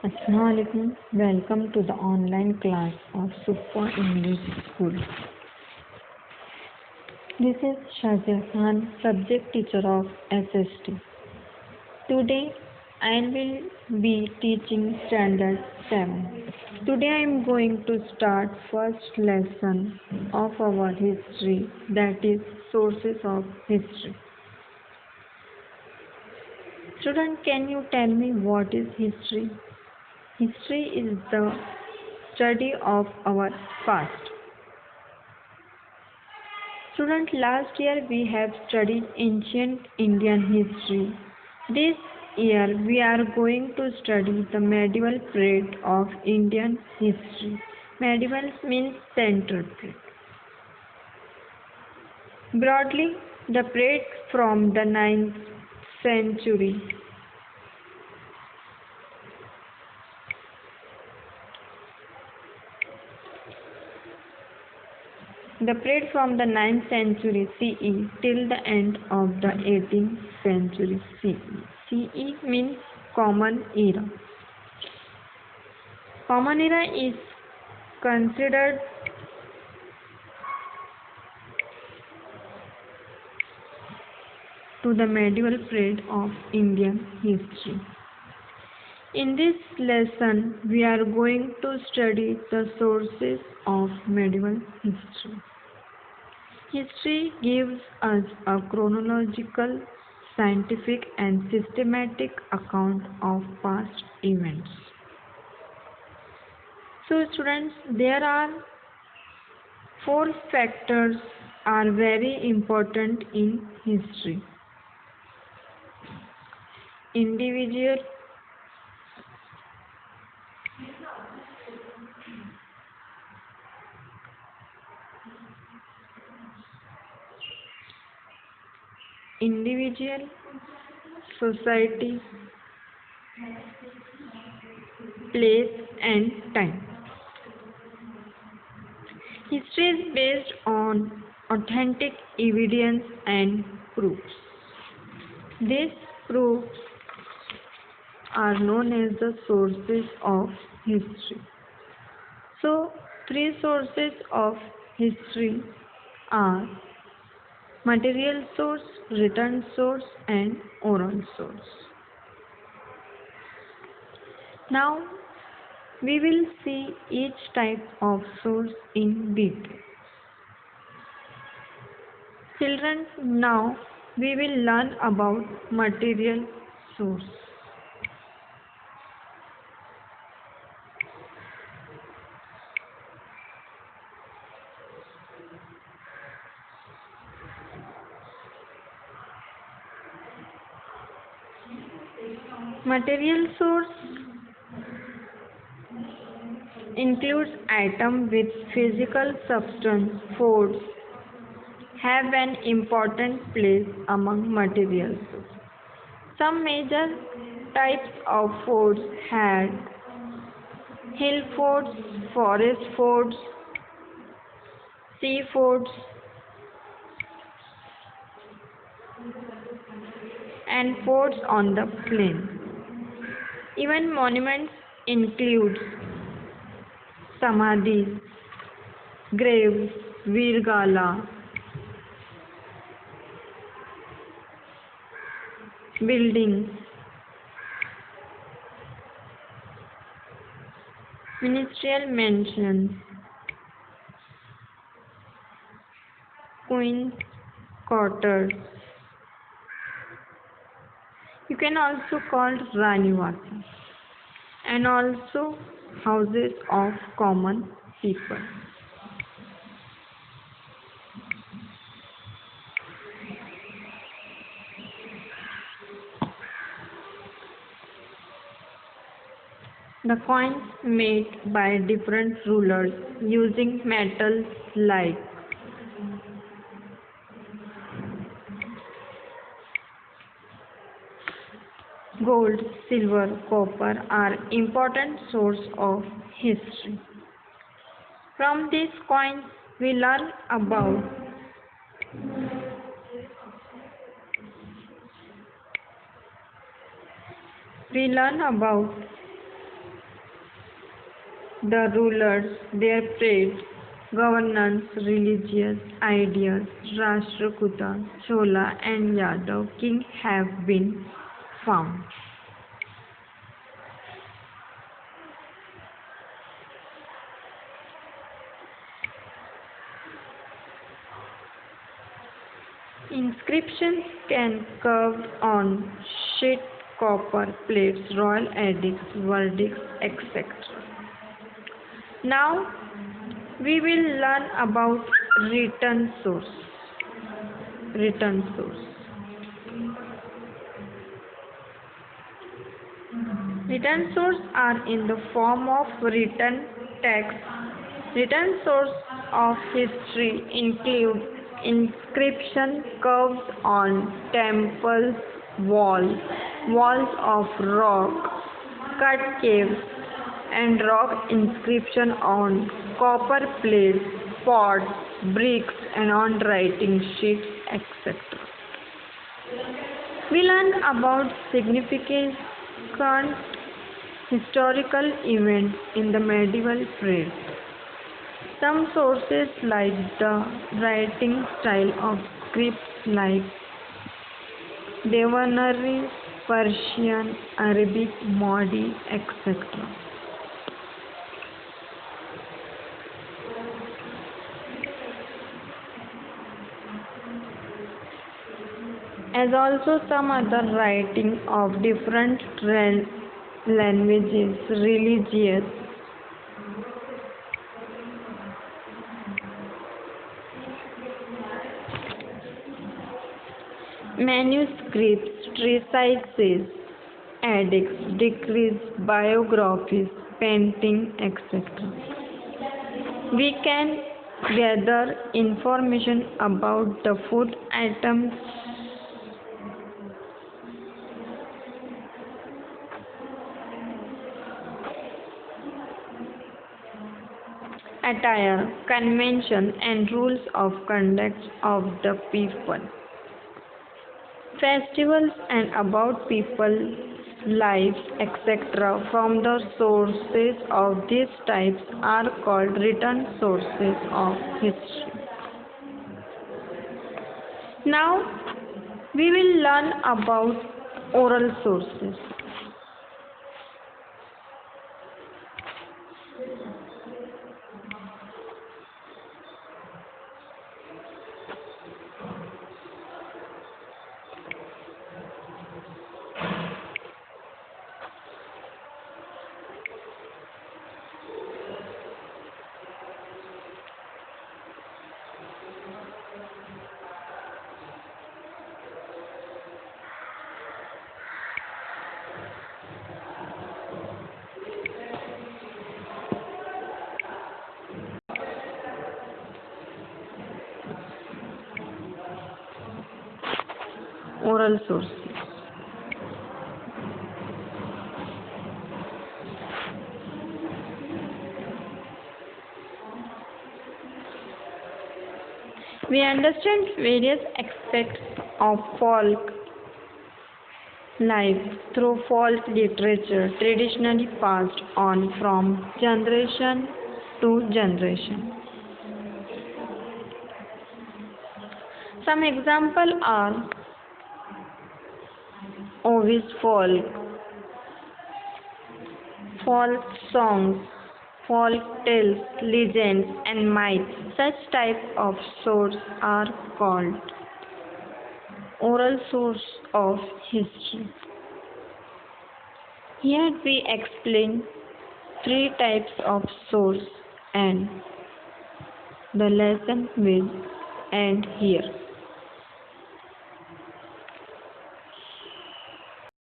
Assalamualaikum. Welcome to the online class of Super English School. This is Shaziya, subject teacher of SST. Today I will be teaching standard 7. Today I am going to start first lesson of our history, that is sources of history. Student, can you tell me what is history? History is the study of our past. Student, last year we have studied ancient Indian history. This year we are going to study the medieval period of Indian history. Medieval means century period. Broadly, the period from the 9th century CE till the end of the 18th century CE. CE means Common Era. Common Era is considered to the medieval period of Indian history. In this lesson, we are going to study the sources of medieval history. History gives us a chronological, scientific and systematic account of past events. So students, there are 4 factors are very important in history. Individual, society, place and time. History is based on authentic evidence and proofs. These proofs are known as the sources of history. So, 3 sources of history are material source, written source and oral source. Now, we will see each type of source in detail. Children, now we will learn about material source. Material source includes items with physical substance. Foods have an important place among materials. Some major types of foods had hill foods, forest foods, sea foods, and foods on the plain. Even monuments include samadhis, graves, virgala, buildings, ministerial mansions, queen's quarters. You can also call Ranivasi, and also houses of common people. The coins made by different rulers using metals like gold, silver, copper are important source of history. From these coins we learn about the rulers, their trade, governance, religious ideas, Rashtrakuta, Chola and Yadav king have been found. Inscriptions can carved on sheet copper plates, royal edicts, verdicts, etc. Now we will learn about written source. Written source. Written source are in the form of written text. Written source of history include inscription carved on temples, walls of rock, cut caves, and rock inscription on copper plates, pots, bricks, and on writing sheets, etc. We learn about significant historical events in the medieval period. Some sources like the writing style of scripts like Devanagari, Persian, Arabic, Mahdi, etc. As also some other writing of different languages, religious, manuscripts, treatises, edicts, decrees, biographies, painting, etc. We can gather information about the food items, attire, convention, and rules of conduct of the people. Festivals and about people's lives, etc. from the sources of these types are called written sources of history. Now we will learn about oral sources. Oral sources. We understand various aspects of folk life through folk literature traditionally passed on from generation to generation. Some examples are Ovis folk songs, folk tales, legends, and myths. Such types of sources are called oral source of history. Here we explain three types of source and the lesson will end here.